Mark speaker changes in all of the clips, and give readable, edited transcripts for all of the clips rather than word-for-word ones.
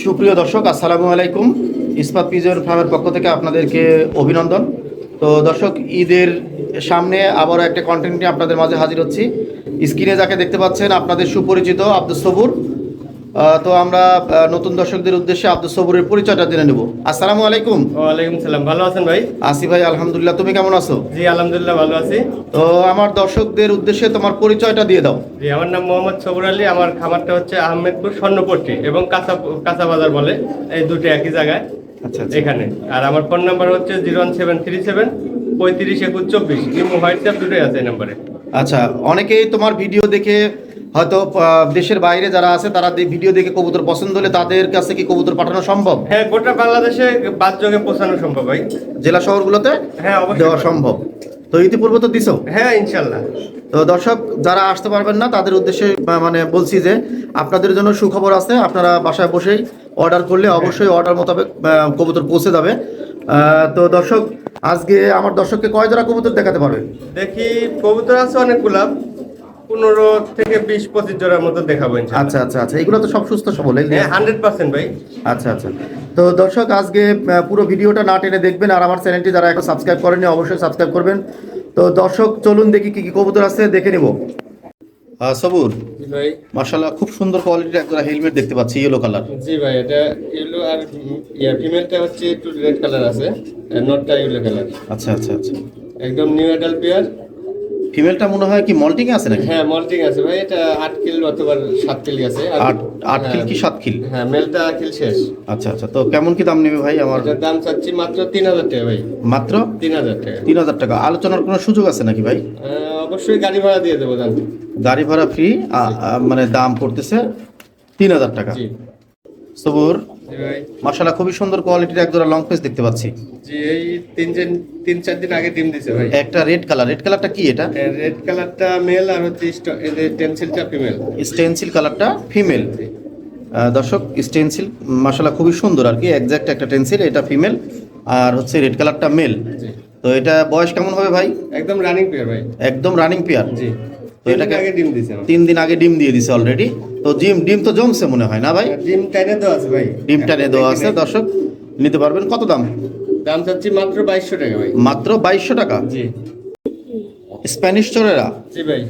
Speaker 1: সুপ্রিয় দর্শক, আসসালামু আলাইকুম। ইস্পাত পিজন ফার্মের পক্ষ থেকে আপনাদেরকে অভিনন্দন। তো দর্শক, ঈদের সামনে আবারও একটা কন্টেন্ট নিয়ে আপনাদের মাঝে হাজির হচ্ছি। স্ক্রিনে যাকে দেখতে পাচ্ছেন আপনাদের সুপরিচিত আব্দুস সবুর। তো আমরা নতুন দর্শকদের উদ্দেশ্যে আব্দুস সবুরের পরিচয়টা জেনে নেব। আসসালামু আলাইকুম।
Speaker 2: ওয়ালাইকুম সালাম। ভালো আছেন ভাই?
Speaker 1: আসি ভাই, আলহামদুলিল্লাহ। তুমি কেমন আছো?
Speaker 2: জি আলহামদুলিল্লাহ ভালো আছি।
Speaker 1: তো আমার দর্শকদের উদ্দেশ্যে তোমার পরিচয়টা দিয়ে দাও।
Speaker 2: জি, আমার নাম মোহাম্মদ সবুর আলী। আমার খামারটা হচ্ছে আহমেদপুর স্বর্ণপট্টি এবং কাঁচা বাজার বলে, এই দুটো একই জায়গায়
Speaker 1: আচ্ছা আচ্ছা।
Speaker 2: এখানে। আর আমার ফোন নাম্বার হচ্ছে 01737 35 21 24। ইমো হোয়াটসঅ্যাপ দুটোই আছে এই নাম্বারে।
Speaker 1: আচ্ছা, অনেকেই তোমার ভিডিও দেখে হয়তো দেশের বাইরে যারা আছে তারা ভিডিও দেখে কবুতর পছন্দ হলে তাদের কাছে কি কবুতর পাঠানো সম্ভব?
Speaker 2: হ্যাঁ, গোটা বাংলাদেশে বাসযোগে পৌঁছানো সম্ভব ভাই।
Speaker 1: জেলা শহরগুলোতে
Speaker 2: হ্যাঁ অবশ্যই
Speaker 1: দেওয়া সম্ভব। তো ইতিপূর্বে তো দিছো।
Speaker 2: হ্যাঁ ইনশাল্লাহ।
Speaker 1: তো দর্শক যারা আসতে পারবেন না তাদের উদ্দেশ্যে মানে বলছি যে আপনাদের জন্য সুখবর আছে। আপনারা বাসায় বসেই অর্ডার করলে অবশ্যই অর্ডার মোতাবেক কবুতর পৌঁছে যাবে। তো দর্শক, আজকে আমার দর্শককে কয় জোড়া কবুতর দেখাতে পারবে?
Speaker 2: দেখি কবুতর আছে অনেকগুলা, 15 থেকে 20-25 জোড়ার মতো দেখাবো ইনশাল্লাহ।
Speaker 1: আচ্ছা আচ্ছা আচ্ছা, এগুলো তো সব সুস্থ সবল।
Speaker 2: হ্যাঁ 100% ভাই।
Speaker 1: আচ্ছা আচ্ছা। তো দর্শক, আজকে পুরো ভিডিওটা না টেনে দেখবেন। আর আমার চ্যানেলটি যারা এখন সাবস্ক্রাইব করেনি অবশ্যই সাবস্ক্রাইব করবেন। তো দর্শক চলুন দেখি কি কি কবুতর আছে, দেখে নেব। সবুর,
Speaker 2: জি ভাই।
Speaker 1: মাশাআল্লাহ, খুব সুন্দর কোয়ালিটির একটা হেলমেট দেখতে পাচ্ছি, ইয়েলো কালার।
Speaker 2: জি ভাই, এটা ইয়েলো আর ফিমেলটা হচ্ছে একটু রেড কালার আছে, আর নটটা ইয়েলো কালার।
Speaker 1: আচ্ছা আচ্ছা আচ্ছা।
Speaker 2: একদম নিউ অ্যাডাল্ট পেয়ার।
Speaker 1: ফিমেলটা মনে হয় কি মল্টিং আছে নাকি?
Speaker 2: হ্যাঁ মল্টিং আছে ভাই, এটা 8 কিল অথবা 7 কিল আছে।
Speaker 1: আট খিল কি 7 খিল?
Speaker 2: হ্যাঁ মেলটা কিল শেষ।
Speaker 1: আচ্ছা আচ্ছা। তো কেমন কি দাম নেবে ভাই? আমার
Speaker 2: এটার দাম চাচ্ছি মাত্র 3000 টাকা ভাই।
Speaker 1: মাত্র
Speaker 2: 3000 টাকা।
Speaker 1: 3000 টাকা। আলোচনার কোনো সুযোগ আছে নাকি ভাই?
Speaker 2: অবশ্যই গাড়ি ভাড়া দিয়ে দেবো জানতে।
Speaker 1: গাড়ি ভাড়া ফ্রি, মানে দাম পড়তেছে 3000 টাকা।
Speaker 2: জি
Speaker 1: সবুর,
Speaker 2: জি ভাই।
Speaker 1: মাশাআল্লাহ, খুবই সুন্দর কোয়ালিটির এক জোড়া লং পেস দেখতে পাচ্ছি।
Speaker 2: জি, এই 3-4 দিন আগে ডিম দিছে ভাই।
Speaker 1: একটা রেড কালারটা কি এটা?
Speaker 2: রেড কালারটা মেল আর হচ্ছে টেন্সিলটা ফিমেল।
Speaker 1: স্টেনসিল কালারটা ফিমেল। দর্শক, স্টেনসিল মাশাআল্লাহ খুবই সুন্দর আর কি, এক্সাক্ট একটা টেন্সিল, এটা ফিমেল আর হচ্ছে রেড কালারটা মেল।
Speaker 2: জি।
Speaker 1: তো এটা বয়স কেমন হবে ভাই?
Speaker 2: একদম রানিং পেয়ার ভাই।
Speaker 1: একদম রানিং পেয়ার।
Speaker 2: জি।
Speaker 1: তো এটাকে
Speaker 2: আগে ডিম দিছে।
Speaker 1: 3 দিন আগে ডিম দিয়ে দিছে অলরেডি। তো ডিম তো জমছে মনে হয় না ভাই?
Speaker 2: ডিম টাইনে দেওয়া আছে ভাই।
Speaker 1: ডিম টানে দেওয়া আছে। দর্শক নিতে পারবেন। কত দাম?
Speaker 2: দাম চাচ্ছি মাত্র 2200 টাকা ভাই।
Speaker 1: মাত্র 2200 টাকা।
Speaker 2: জি।
Speaker 1: স্প্যানিশ চোরেরা
Speaker 2: জি ভাই।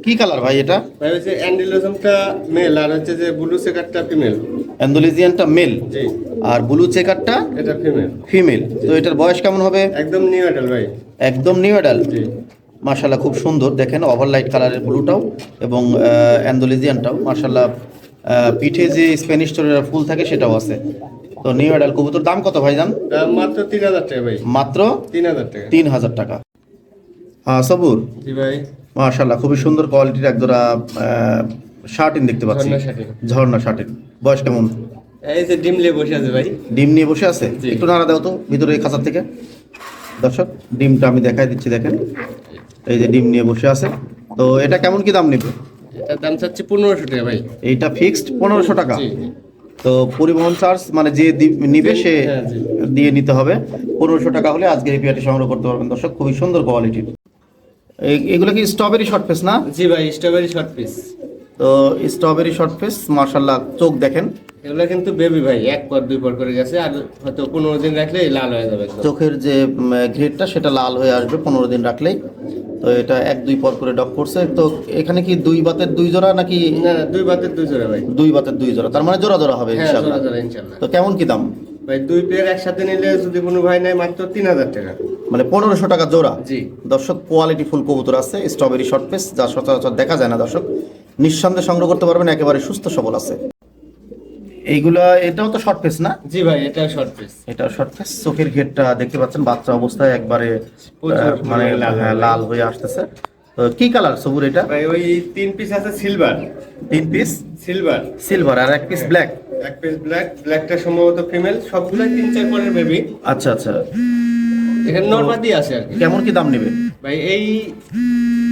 Speaker 1: কি কালার ভাই এটা?
Speaker 2: ভাই হচ্ছে অ্যান্ডেলিজমটা মেল আর হচ্ছে যে ব্লু চেকারটা ফিমেল।
Speaker 1: অ্যান্ডালুজিয়ানটা মেল
Speaker 2: জি।
Speaker 1: আর ব্লু চেকারটা
Speaker 2: এটা ফিমেল।
Speaker 1: ফিমেল। তো এটার বয়স কেমন হবে?
Speaker 2: একদম নিউ অ্যাডাল্ট ভাই।
Speaker 1: একদম নিউ অ্যাডাল্ট।
Speaker 2: জি।
Speaker 1: মাশাআল্লাহ, খুব সুন্দর। দেখেন ওভারলাইট কালারের ব্লুটাও এবং অ্যান্ডালুজিয়ানটাও মাশাআল্লাহ। পিঠে যে স্প্যানিশ চোরেরা ফুল থাকে সেটাও আছে। তো নিউ অ্যাডাল্ট কবুতর। দাম কত ভাই জান?
Speaker 2: দাম মাত্র 3000 টাকা ভাই।
Speaker 1: মাত্র
Speaker 2: 3000 টাকা।
Speaker 1: 3000 টাকা। সবুর,
Speaker 2: জি ভাই।
Speaker 1: মাশাআল্লাহ, খুবই সুন্দর কোয়ালিটির একজোড়া শার্টিন দেখতে পাচ্ছি।
Speaker 2: ঝর্ণা শার্টিন।
Speaker 1: ঝর্ণা শার্টিন। বয়স কেমন?
Speaker 2: এই যে ডিম নিয়ে বসে আছে ভাই।
Speaker 1: ডিম নিয়ে বসে আছে?
Speaker 2: জি।
Speaker 1: একটু নাড়া দাও তো ভিতরে এই খাঁচার থেকে। দর্শক, ডিমটা আমি দেখাই দিচ্ছি, দেখেন এই যে ডিম নিয়ে বসে আছে। তো এটা কেমন কি দাম নেবে?
Speaker 2: এটার দাম চাচ্ছি 1500 টাকা ভাই।
Speaker 1: এইটা ফিক্সড 1500 টাকা।
Speaker 2: জি।
Speaker 1: তো পরিবহন চার্জ মানে যে নিবে সে
Speaker 2: হ্যাঁ, জি।
Speaker 1: দিয়ে নিতে হবে। 1500 টাকা হলে আজকে এই পেয়ারটি সংগ্রহ করতে পারবেন। দর্শক, খুবই সুন্দর কোয়ালিটির। এগুলো কি স্ট্রবেরি শর্ট ফেস না?
Speaker 2: জি ভাই, স্ট্রবেরি শর্ট পিস।
Speaker 1: তো স্ট্রবেরি শর্ট ফেস, মাশাআল্লাহ, চোখ দেখেন।
Speaker 2: এগুলো কিন্তু বেবি ভাই, 1 পর 2 পর করে গেছে, আর হয়তো 15 দিন রাখলে লাল হয়ে যাবে একদম।
Speaker 1: চোখের যে ঘেরটা সেটা লাল হয়ে আসবে 15 দিন রাখলেই। তো এটা 1-2 পর করে ডক করছে। তো এখানে কি 2 বাতের 2 জোড়া নাকি?
Speaker 2: না 2 বাতের 2 জোড়া ভাই।
Speaker 1: 2 বাতের 2 জোড়া, তার মানে জোড়া জোড়া হবে
Speaker 2: হ্যাঁ
Speaker 1: ইনশাআল্লাহ।
Speaker 2: জোড়া জোড়া ইনশাআল্লাহ।
Speaker 1: তো কেমন কি দাম
Speaker 2: ভাই 2 পেয়ার একসাথে নিলে যদি কোনো ভাই নেয় মাত্র 3000 টাকা।
Speaker 1: মানে 1500 টাকা জোড়া?
Speaker 2: জি।
Speaker 1: দর্শক, কোয়ালিটি ফুল কবুতর আছে স্ট্রবেরি শর্ট ফেস, যা সচরাচর দেখা যায় না। দর্শক নিঃসন্দেহে সংগ্রহ করতে পারবেন, একেবারে সুস্থ সবল আছে এইগুলা। এটাও তো শর্ট ফেস না?
Speaker 2: জি ভাই, এটা শর্ট পিস।
Speaker 1: এটা শর্ট ফেস। চোখের ঘেরটা দেখতে পাচ্ছেন বাচ্চা অবস্থায় একবারে
Speaker 2: প্রচুর
Speaker 1: মানে
Speaker 2: লাল
Speaker 1: লাল হয়ে আসতেছে। তো কি কালার সবুর এটা?
Speaker 2: ভাই ওই 3 পিস আছে সিলভার।
Speaker 1: 3 piece
Speaker 2: silver.
Speaker 1: সিলভার আর 1 পিস ব্ল্যাক।
Speaker 2: 1 piece black. ব্ল্যাকটা সম্ভবত ফিমেল, সবগুলাই 3-4 পরের বেবি।
Speaker 1: আচ্ছা আচ্ছা।
Speaker 2: এখানে নরমাদি আছে আর কি।
Speaker 1: কেমন কি দাম নেবে
Speaker 2: ভাই এই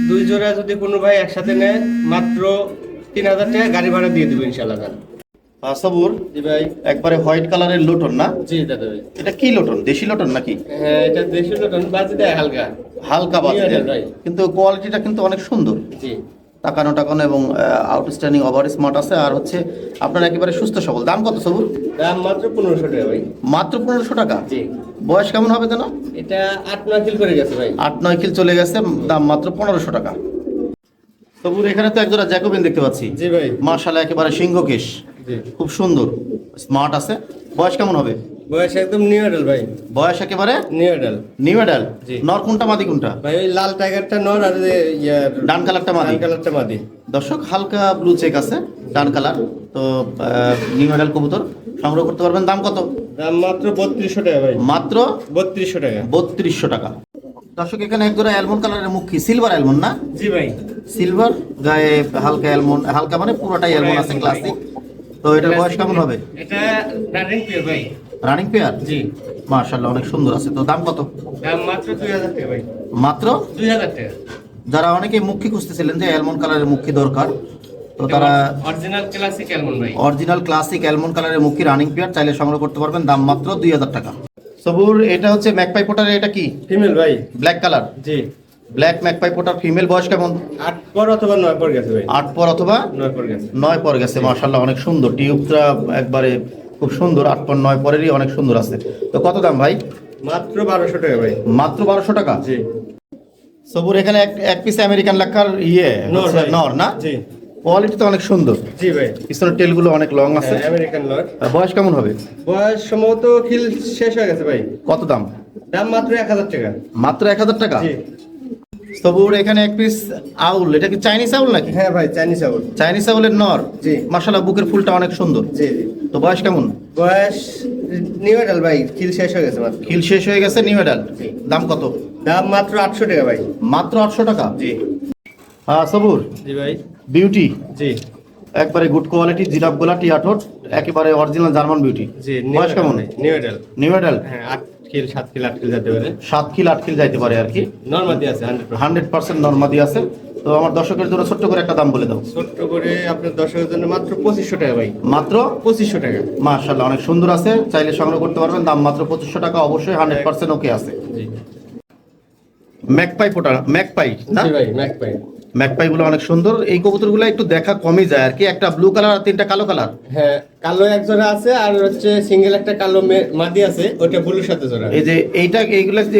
Speaker 2: 2 জোড়া যদি কোনো ভাই একসাথে নেয় মাত্র 3000 টাকা গাড়ি ভাড়া দিয়ে দেবো ইনশাআল্লাহ।
Speaker 1: সবুর,
Speaker 2: জি ভাই।
Speaker 1: একবারে হোয়াইট কালারের লোটন না?
Speaker 2: জি দাদা ভাই।
Speaker 1: এটা কি লোটন? দেশি লোটন নাকি?
Speaker 2: হ্যাঁ এটা দেশি লোটন, বাজি দেয় হালকা।
Speaker 1: হালকা বাজে,
Speaker 2: New Adult ভাই।
Speaker 1: কিন্তু কোয়ালিটিটা কিন্তু অনেক সুন্দর।
Speaker 2: জি।
Speaker 1: তাকানো টাকানো এবং আউটস্ট্যান্ডিং ওভার স্মার্ট আছে, আর হচ্ছে আপনার একেবারে সুস্থ সবল। দাম কত সবুর?
Speaker 2: দাম মাত্র 1500 টাকা ভাই।
Speaker 1: মাত্র 1500 টাকা।
Speaker 2: জি।
Speaker 1: বয়স কেমন হবে যেন?
Speaker 2: এটা 8-9 কিল করে গেছে ভাই।
Speaker 1: 8-9 কিল চলে গেছে, দাম মাত্র 1500 টাকা। সবুর এখানে তো একজোড়া জ্যাকোবিন দেখতে পাচ্ছি।
Speaker 2: জি ভাই।
Speaker 1: মাশাআল্লাহ একেবারে সিংহকেশ,
Speaker 2: জি।
Speaker 1: খুব সুন্দর স্মার্ট আছে। বয়স কেমন হবে?
Speaker 2: বয়স একদম নিউ অ্যাডাল ভাই।
Speaker 1: বয়স একেবারে
Speaker 2: নিউ অ্যাডাল।
Speaker 1: New adult.
Speaker 2: জি।
Speaker 1: নর কোনটা মাদি কোনটা?
Speaker 2: ভাই ওই লাল টাইগারটা নর আর ইয়ার
Speaker 1: ডান কালারটা মাদি।
Speaker 2: ডান কালারটা মাদি।
Speaker 1: দর্শক হালকা ব্লু চেক আছে, ডান কালার। তো নিউ অ্যাডাল কবুতর সংগ্রহ করতে পারবেন। দাম কত?
Speaker 2: দাম মাত্র 3200 টাকা ভাই।
Speaker 1: মাত্র
Speaker 2: 3200 টাকা।
Speaker 1: 3200 টাকা। দর্শক এখানে একজোড়া অ্যালমন্ড কালারের মুখী, সিলভার অ্যালমন্ড না?
Speaker 2: জি ভাই।
Speaker 1: সিলভার গায়ে হালকা অ্যালমন্ড, হালকা মানে পুরোটাই অ্যালমন্ড আছে, ক্লাসিক। তো এটার বয়স কেমন হবে?
Speaker 2: এটা রানিং পেয়ার ভাই।
Speaker 1: Running pair.
Speaker 2: জি।
Speaker 1: মাশাআল্লাহ অনেক সুন্দর আছে। তো দাম কত?
Speaker 2: দাম মাত্র 2000 টাকা ভাই।
Speaker 1: মাত্র
Speaker 2: 2000 টাকা।
Speaker 1: যারা অনেকে মুখী খুঁজতেছিলেন যে অ্যালমন্ড কালারের মুখী দরকার, তো তারা
Speaker 2: অরিজিনাল ক্লাসিক অ্যালমন্ড ভাই।
Speaker 1: অরিজিনাল ক্লাসিক অ্যালমন্ড কালারের মুখী রানিং পেয়ার চাইলে সংগ্রহ করতে পারবেন। দাম মাত্র 2000 টাকা। সবুর এটা হচ্ছে ম্যাকপাই পোটার, এটা কি?
Speaker 2: ফিমেল ভাই।
Speaker 1: Black colour.
Speaker 2: জি।
Speaker 1: ব্ল্যাক ম্যাকপাই পোটার ফিমেল, বয়স কেমন?
Speaker 2: 8 পর অথবা 9 পর গেছে ভাই।
Speaker 1: 8 পর অথবা
Speaker 2: 9 পর গেছে।
Speaker 1: 9 পর গেছে। মাশাআল্লাহ অনেক সুন্দর, টিউবটা একবারে খুব সুন্দর। 8 পর 9 পরেরই অনেক সুন্দর আছে। তো কত দাম ভাই?
Speaker 2: মাত্র 1200 টাকা ভাই।
Speaker 1: মাত্র 1200 টাকা।
Speaker 2: জি।
Speaker 1: সবুর এখানে এক পিস আমেরিকান লাক্ষার
Speaker 2: নর ভাই।
Speaker 1: নর না?
Speaker 2: জি।
Speaker 1: কোয়ালিটি তো অনেক সুন্দর।
Speaker 2: জি ভাই।
Speaker 1: পিছনের টেলগুলো অনেক লং আছে।
Speaker 2: আমেরিকান লট।
Speaker 1: আর বয়স কেমন হবে?
Speaker 2: বয়স সম্ভবত খিল শেষ হয়ে গেছে ভাই।
Speaker 1: কত দাম?
Speaker 2: দাম মাত্র 1000 টাকা।
Speaker 1: মাত্র 1000 টাকা।
Speaker 2: জি।
Speaker 1: সবুর এখানে এক পিস আউল, এটা কি চাইনিজ আউল নাকি?
Speaker 2: হ্যাঁ ভাই, চাইনিজ আউল।
Speaker 1: চাইনিজ আউলের নর।
Speaker 2: জি।
Speaker 1: মাশাআল্লাহ বুকের ফুলটা অনেক সুন্দর।
Speaker 2: জি।
Speaker 1: তো বয়স কেমন?
Speaker 2: বয়স নিউ অ্যাডাল ভাই, খিল শেষ হয়ে গেছে মাত্র।
Speaker 1: খিল শেষ হয়ে গেছে, নিউ অ্যাডাল্ট।
Speaker 2: জি।
Speaker 1: দাম কত?
Speaker 2: দাম মাত্র 800 টাকা ভাই।
Speaker 1: মাত্র 800 টাকা।
Speaker 2: জি।
Speaker 1: সবুর
Speaker 2: জি ভাই।
Speaker 1: বিউটি,
Speaker 2: জি।
Speaker 1: একবারে গুড কোয়ালিটি, জিরাফ গোলা, টিয়াঠোঁট, একেবারে অরিজিনাল জার্মান বিউটি।
Speaker 2: জি।
Speaker 1: বয়স কেমন?
Speaker 2: New adult.
Speaker 1: New adult.
Speaker 2: হ্যাঁ, 8 কিল 7 কিল 8 কিল যেতে পারে।
Speaker 1: 7 কিল 8 কিল যাইতে পারে আর কি।
Speaker 2: নরমাদি আছে 100%।
Speaker 1: 100% নরমাদি আছে। তো আমার দর্শকের জন্য ছোট্ট করে একটা দাম বলে দাও।
Speaker 2: ছোট্ট করে আপনার দর্শকের জন্য মাত্র 2500 টাকা ভাই।
Speaker 1: মাত্র
Speaker 2: 2500 টাকা।
Speaker 1: মাশাআল্লাহ অনেক সুন্দর আছে, চাইলে সংগ্রহ করতে পারবেন। দাম মাত্র 2500 টাকা, অবশ্যই 100% ওকে আছে।
Speaker 2: জি।
Speaker 1: ম্যাকপাই পোটা, ম্যাকপাই না?
Speaker 2: জি ভাই, ম্যাক পাই।
Speaker 1: ম্যাকপাই গুলো অনেক সুন্দর। এই কবুতরগুলো একটু দেখা কমই যায় আর কি, একটা ব্লু কালার আর 3টা কালো কালার।
Speaker 2: হ্যাঁ, কালো এক জোড়া আছে আর হচ্ছে সিঙ্গেল একটা কালো মাদি আছে, ওটা ব্লুর সাথে জোড়া।
Speaker 1: এই যে এইগুলা যে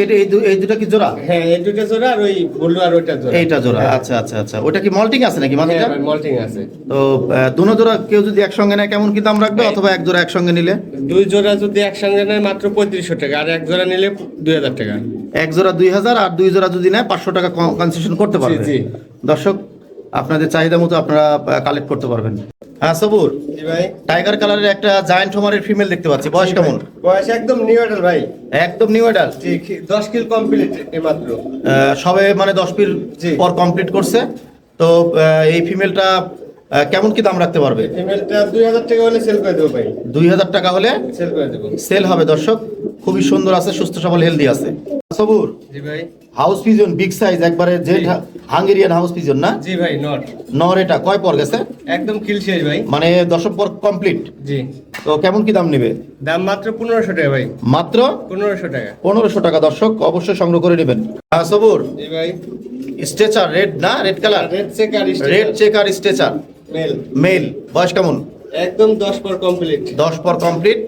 Speaker 1: এই দুটো কি জোড়া?
Speaker 2: হ্যাঁ, এই দুটো জোড়া আর ওই ব্লু আর ওইটা জোড়া।
Speaker 1: এইটা জোড়া। আচ্ছা আচ্ছা আচ্ছা, ওটা কি মল্টিং আছে নাকি মাদিটা?
Speaker 2: হ্যাঁ ভাই, মল্টিং আছে।
Speaker 1: তো দুনো জোড়া কেউ যদি একসঙ্গে নেয় কেমন কি দাম রাখবে, অথবা এক জোড়া একসঙ্গে নিলে?
Speaker 2: দুই জোড়া যদি একসঙ্গে নেয় মাত্র 3500 টাকা, আর এক জোড়া নিলে 2000 টাকা।
Speaker 1: এক জোড়া 2000 আর দুই জোড়া যদি নেয় 500 টাকা কনসেশন করতে পারবে।
Speaker 2: জি।
Speaker 1: দর্শক আপনাদের চাহিদা মতো আপনারা কালেক্ট করতে পারবেন। হ্যাঁ সবুর,
Speaker 2: জি ভাই।
Speaker 1: টাইগার কালারের একটা জায়ান্ট হোমারের ফিমেল দেখতে পাচ্ছি, বয়স কেমন?
Speaker 2: বয়স একদম নিউ অ্যাডাল ভাই।
Speaker 1: একদম নিউ অ্যাডাল্ট।
Speaker 2: জি, 10 কিল কমপ্লিট মাত্র।
Speaker 1: সবে মানে 10 পির
Speaker 2: জি।
Speaker 1: পর কমপ্লিট করছে। তো এই ফিমেলটা কেমন কি দাম রাখতে পারবে?
Speaker 2: ফিমেলটা 2000 টাকা হলে সেল করে দেবো ভাই।
Speaker 1: 2000 টাকা হলে
Speaker 2: সেল করে দেবো।
Speaker 1: সেল হবে। দর্শক খুবই সুন্দর আছে, সুস্থ সবল হেলদি আছে। সবুর
Speaker 2: জি ভাই।
Speaker 1: হাউস পিজন বিগ সাইজ, একবারে জেড হাঙ্গেরিয়ান হাউস পিজন না?
Speaker 2: জি ভাই, নট।
Speaker 1: নর, এটা কয় পর গেছে?
Speaker 2: একদম কিল শেষ ভাই।
Speaker 1: মানে 10 পর কমপ্লিট।
Speaker 2: জি।
Speaker 1: তো কেমন কি দাম নেবে?
Speaker 2: দাম মাত্র 1500 টাকা ভাই।
Speaker 1: মাত্র
Speaker 2: 1500 টাকা।
Speaker 1: 1500 টাকা। দর্শক অবশ্যই সংগ্রহ করে নেবেন। সবুর
Speaker 2: জি ভাই।
Speaker 1: স্ট্রেচার রেড না, red colour,
Speaker 2: red checker
Speaker 1: red checker stretcher
Speaker 2: male.
Speaker 1: Male, বয়স কেমন?
Speaker 2: একদম 10 পর কমপ্লিট।
Speaker 1: 10 পর কমপ্লিট।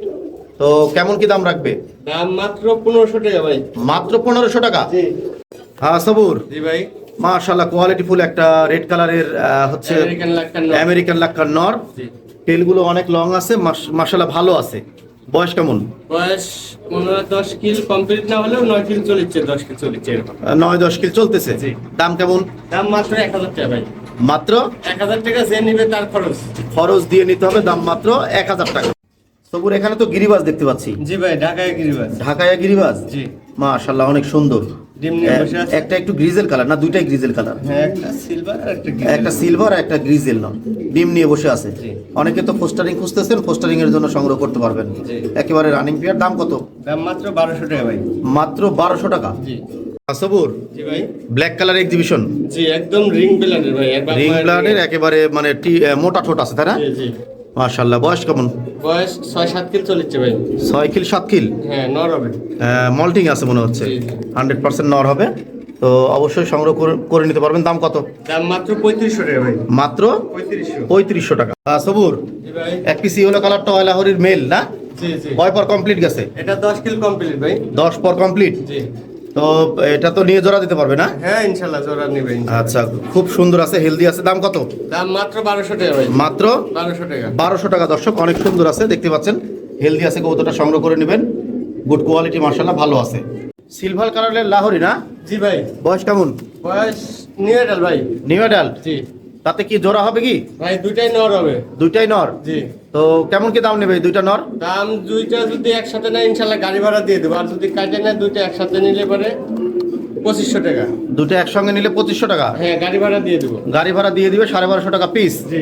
Speaker 1: তো কেমন কি দাম রাখবে?
Speaker 2: দাম মাত্র 1500 টাকা ভাই।
Speaker 1: মাত্র 1500 টাকা।
Speaker 2: জি।
Speaker 1: হ্যাঁ সবুর
Speaker 2: জি ভাই।
Speaker 1: মাশাআল্লাহ কোয়ালিটি ফুল একটা রেড কালারের হচ্ছে
Speaker 2: আমেরিকান লাক্কার নর।
Speaker 1: আমেরিকান লাক্কার নর।
Speaker 2: জি।
Speaker 1: টেলগুলো অনেক লং আছে, মাশাআল্লাহ ভালো আছে। বয়স কেমন?
Speaker 2: বয়স 10 কিল কমপ্লিট না হলেও 9 কিল চলেছে, 10 কিল চলেছে এরকম।
Speaker 1: 9-10 কিল চলতেছে।
Speaker 2: জি।
Speaker 1: দাম কেমন?
Speaker 2: দাম মাত্র 1000 টাকা ভাই।
Speaker 1: মাত্র
Speaker 2: 1000 টাকা যে নিবে তার খরচ।
Speaker 1: খরচ দিয়ে নিতে হবে। দাম মাত্র 1000 টাকা। সবুর এখানে তো গিরিবাজ দেখতে পাচ্ছি।
Speaker 2: জি ভাই, ঢাকায় গিরিবাজ।
Speaker 1: ঢাকায় গিরিবাজ।
Speaker 2: জি।
Speaker 1: মাশাআল্লাহ অনেক সুন্দর।
Speaker 2: ডিম নিয়ে বসে আছে।
Speaker 1: একটা একটু গ্রিজেল কালার না, দুইটাই গ্রিজেল কালার?
Speaker 2: হ্যাঁ, একটা সিলভার আর একটা গ্রিন।
Speaker 1: একটা সিলভার আর একটা গ্রিজেল না, ডিম নিয়ে বসে আছে।
Speaker 2: জি।
Speaker 1: অনেকে তো পোস্টারিং খুঁজতেছেন, পোস্টারিং এর জন্য সংগ্রহ করতে পারবেন।
Speaker 2: জি।
Speaker 1: একেবারে রানিং পেয়ার। দাম কত?
Speaker 2: দাম মাত্র 1200 টাকা ভাই।
Speaker 1: মাত্র 1200 টাকা।
Speaker 2: জি।
Speaker 1: সবুর
Speaker 2: জি ভাই।
Speaker 1: ব্ল্যাক কালার এক্সিবিশন,
Speaker 2: জি, একদম রিং ব্লাডের ভাই। একবার
Speaker 1: রিং ব্লাডের, একেবারে মানে মোটা ঠোঁট আছে তাই না?
Speaker 2: জি জি।
Speaker 1: মাশাআল্লাহ বয়স কেমন?
Speaker 2: বয়স 6-7 কিল চলেছে ভাই।
Speaker 1: 6 কিল 7 কিল।
Speaker 2: হ্যাঁ, নর হবে।
Speaker 1: মল্টিং আছে মনে হচ্ছে।
Speaker 2: জি, জি।
Speaker 1: 100% নর হবে। তো অবশ্যই সংগ্রহ করে নিতে পারবেন। দাম কত?
Speaker 2: দাম মাত্র 3500 টাকা ভাই।
Speaker 1: মাত্র
Speaker 2: 3500।
Speaker 1: 3500 টাকা। সবুর,
Speaker 2: জি ভাই।
Speaker 1: এক পিস ইয়েলো কালার টয় লাহোরির মেল না?
Speaker 2: জি জি।
Speaker 1: কয় পর কমপ্লিট গেছে?
Speaker 2: এটা 10 কিল কমপ্লিট ভাই।
Speaker 1: 10 পর কমপ্লিট।
Speaker 2: জি।
Speaker 1: তো এটা তো নিয়ে জোড়া দিতে পারবে না?
Speaker 2: হ্যাঁ ইনশাআল্লাহ জোড়া নেবে ইনশাআল্লাহ।
Speaker 1: আচ্ছা, খুব সুন্দর আছে, হেলদি আছে। দাম কত?
Speaker 2: দাম মাত্র 1200 টাকা ভাই।
Speaker 1: মাত্র
Speaker 2: 1200 টাকা।
Speaker 1: 1200 টাকা। দর্শক, অনেক সুন্দর আছে, দেখতে পাচ্ছেন, হেলদি আছে। কবুতরটা সংগ্রহ করে নেবেন, গুড কোয়ালিটি, মাশাআল্লাহ ভালো আছে। সিলভার কালারের লাহোরি না?
Speaker 2: জি ভাই।
Speaker 1: বয়স কেমন?
Speaker 2: বয়স নিউ এডাল ভাই।
Speaker 1: New adult.
Speaker 2: জি।
Speaker 1: তাতে কি জোড়া হবে কি?
Speaker 2: ভাই দুইটাই নর হবে।
Speaker 1: দুইটাই নর।
Speaker 2: জি।
Speaker 1: তো কেমন কি দাম নেবে এই দুইটা নর?
Speaker 2: দাম দুইটা যদি একসাথে নেয় ইনশাআল্লাহ গাড়ি ভাড়া দিয়ে দেবো, আর যদি কাটে নেয় দুইটা একসাথে নিলে পরে 2500 টাকা।
Speaker 1: দুটো একসঙ্গে নিলে 2500 টাকা।
Speaker 2: হ্যাঁ গাড়ি ভাড়া দিয়ে দেবো।
Speaker 1: গাড়ি ভাড়া দিয়ে দিবে 1250 টাকা পিস।
Speaker 2: জি।